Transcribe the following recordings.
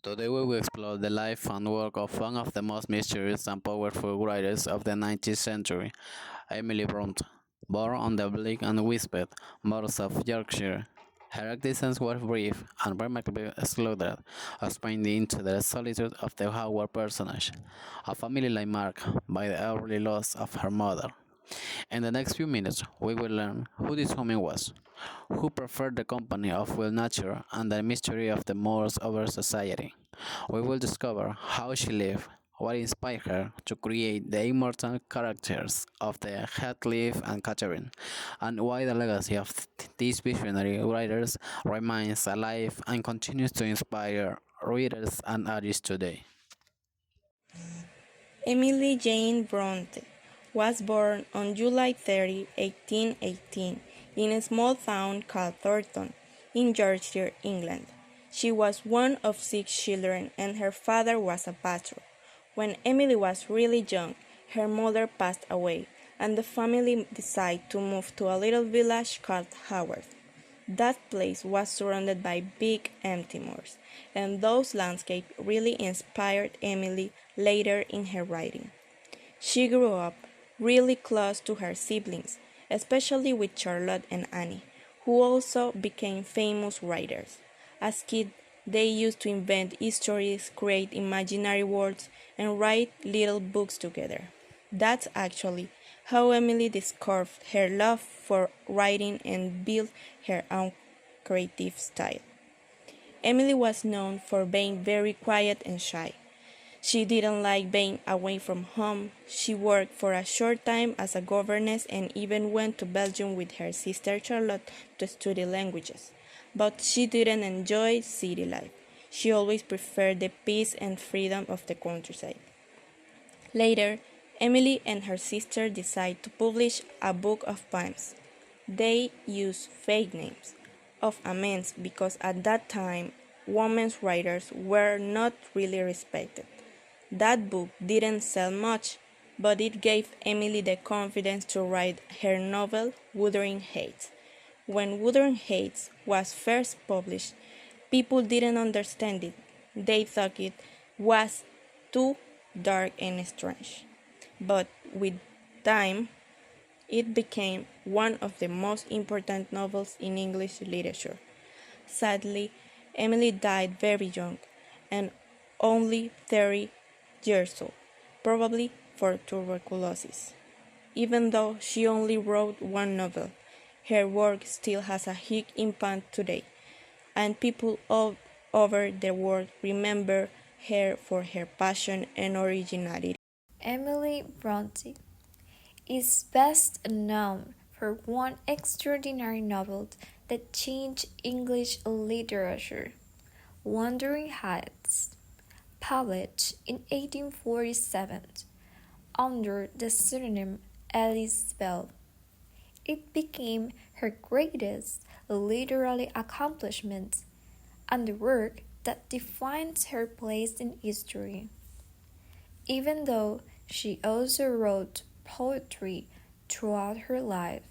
Today we will explore the life and work of one of the most mysterious and powerful writers of the 19th century, Emily Brontë. Born on the bleak and whispered moors of Yorkshire, her existence was brief and remarkably secluded, expanding into the solitude of the Howard personage, a family life marked by the early loss of her mother. In the next few minutes, we will learn who this woman was, who preferred the company of well nature and the mystery of the Moors over society. We will discover how she lived, what inspired her to create the immortal characters of the Heathcliff and Catherine, and why the legacy of these visionary writers remains alive and continues to inspire readers and artists today. Emily Jane Bronte was born on July 30, 1818, in a small town called Thornton, in Yorkshire, England. She was one of six children, and her father was a pastor. When Emily was really young, her mother passed away, and the family decided to move to a little village called Haworth. That place was surrounded by big empty moors, and those landscapes really inspired Emily later in her writing. She grew up really close to her siblings, especially with Charlotte and Annie, who also became famous writers. As kids, they used to invent stories, create imaginary worlds, and write little books together. That's actually how Emily discovered her love for writing and built her own creative style. Emily was known for being very quiet and shy. She didn't like being away from home. She worked for a short time as a governess and even went to Belgium with her sister Charlotte to study languages. But she didn't enjoy city life. She always preferred the peace and freedom of the countryside. Later, Emily and her sister decided to publish a book of poems. They used fake names of amens because at that time women's writers were not really respected. That book didn't sell much, but it gave Emily the confidence to write her novel Wuthering Heights. When Wuthering Heights was first published, people didn't understand it. They thought it was too dark and strange. But with time, it became one of the most important novels in English literature. Sadly, Emily died very young and only 30 years old, probably for tuberculosis. Even though she only wrote one novel, her work still has a huge impact today, and people all over the world remember her for her passion and originality. Emily Bronte is best known for one extraordinary novel that changed English literature, Wuthering Heights, published in 1847 under the pseudonym Alice Bell. It became her greatest literary accomplishment and the work that defines her place in history. Even though she also wrote poetry throughout her life,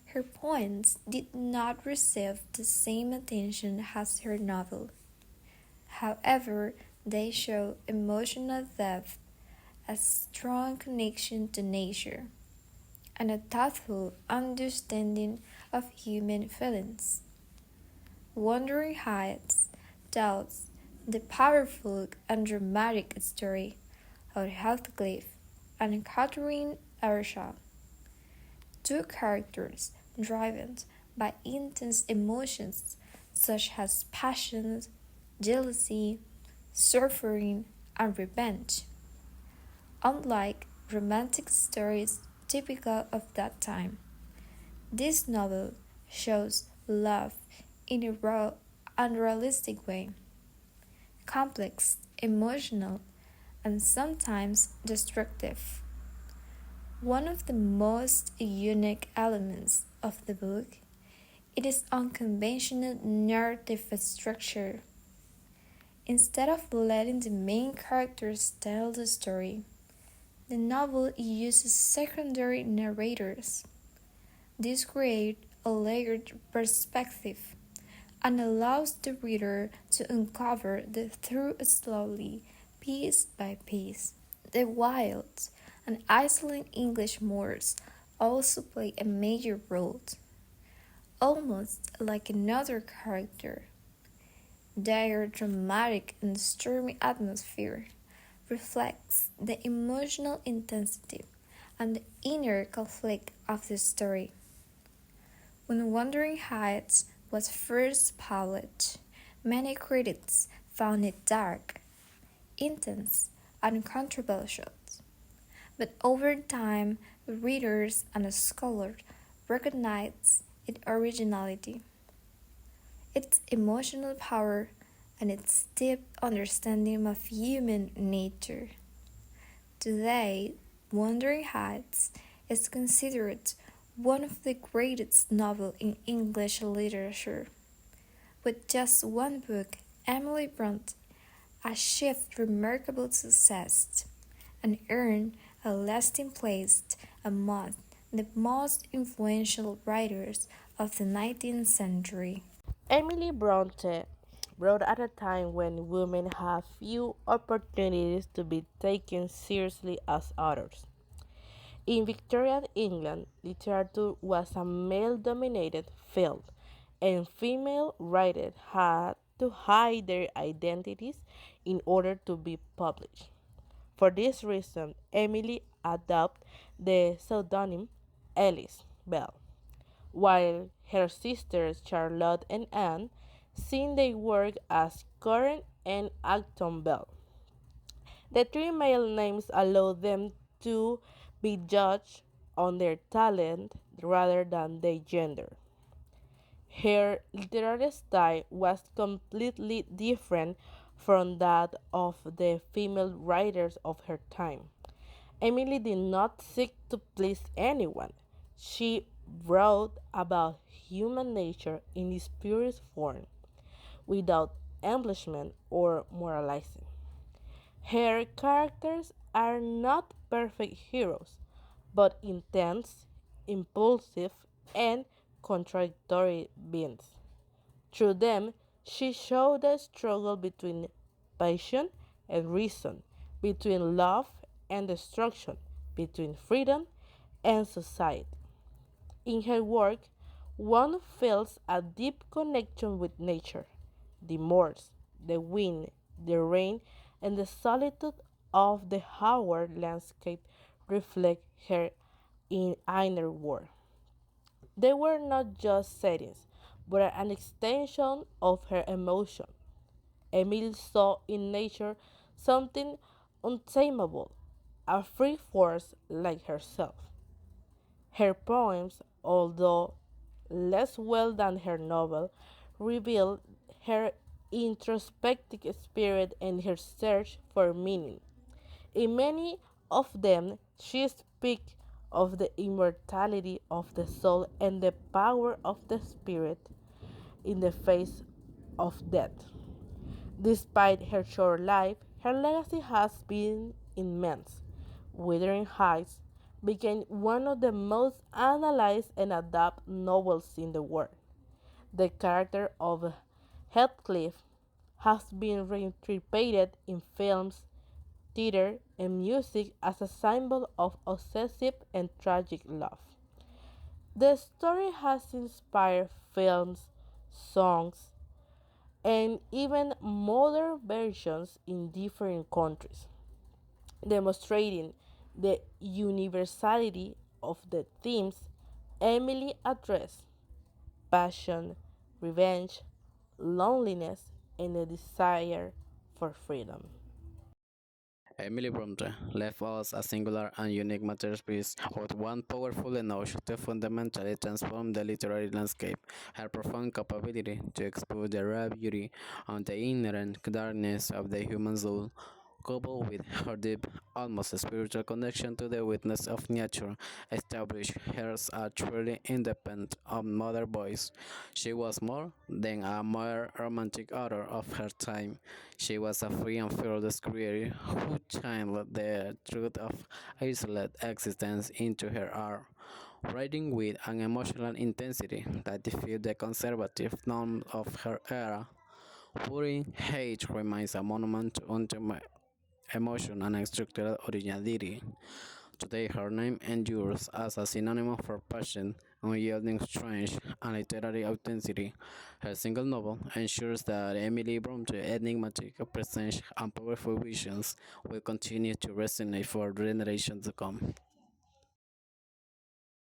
her poems did not receive the same attention as her novel. However, they show emotional depth, a strong connection to nature, and a thoughtful understanding of human feelings. Wuthering Heights tells the powerful and dramatic story of Heathcliff and Catherine Ershaw, two characters driven by intense emotions such as passion, jealousy, suffering, and revenge. Unlike romantic stories typical of that time, this novel shows love in a raw and realistic way, complex, emotional, and sometimes destructive. One of the most unique elements of the book is its unconventional narrative structure. Instead of letting the main characters tell the story, the novel uses secondary narrators. This creates a layered perspective and allows the reader to uncover the truth slowly, piece by piece. The wild and isolated English moors also play a major role, almost like another character. Their dramatic and stormy atmosphere reflects the emotional intensity and the inner conflict of the story. When Wuthering Heights was first published, many critics found it dark, intense, and controversial. But over time, readers and scholars recognized its originality, its emotional power, and its deep understanding of human nature. Today, Wuthering Heights is considered one of the greatest novels in English literature. With just one book, Emily Bronte achieved remarkable success and earned a lasting place among the most influential writers of the 19th century. Emily Bronte wrote at a time when women had few opportunities to be taken seriously as authors. In Victorian England, literature was a male dominated field, and female writers had to hide their identities in order to be published. For this reason, Emily adopted the pseudonym Alice Bell, while her sisters Charlotte and Anne seen their work as Karen and Acton Bell. The three male names allow them to be judged on their talent rather than their gender. Her literary style was completely different from that of the female writers of her time. Emily did not seek to please anyone. She wrote about human nature in its purest form, without embellishment or moralizing. Her characters are not perfect heroes, but intense, impulsive, and contradictory beings. Through them, she showed the struggle between passion and reason, between love and destruction, between freedom and society. In her work, one feels a deep connection with nature. The moors, the wind, the rain, and the solitude of the Howard landscape reflect her inner world. They were not just settings, but an extension of her emotion. Emile saw in nature something untamable, a free force like herself. Her poems, although less well than her novel, reveal her introspective spirit and her search for meaning. In many of them, she speaks of the immortality of the soul and the power of the spirit in the face of death. Despite her short life, her legacy has been immense. Wuthering Heights became one of the most analyzed and adapted novels in the world. The character of Heathcliff has been reinterpreted in films, theater, and music as a symbol of obsessive and tragic love. The story has inspired films, songs, and even modern versions in different countries, demonstrating the universality of the themes Emily addressed: passion, revenge, loneliness, and a desire for freedom. Emily Bronte left us a singular and unique masterpiece with one powerful enough to fundamentally transform the literary landscape. Her profound capability to expose the raw beauty and the inherent darkness of the human soul, coupled with her deep, almost spiritual connection to the witness of nature, established her as a truly independent mother voice. She was more than a mere romantic author of her time. She was a free and fearless creator who channeled the truth of isolated existence into her art. writing with an emotional intensity that defied the conservative norms of her era. Putting Hate remains a monument to intimate emotion and structural originality. Today, her name endures as a synonym for passion, unyielding strength, and literary authenticity. Her single novel ensures that Emily Bronte's enigmatic presence and powerful visions will continue to resonate for generations to come.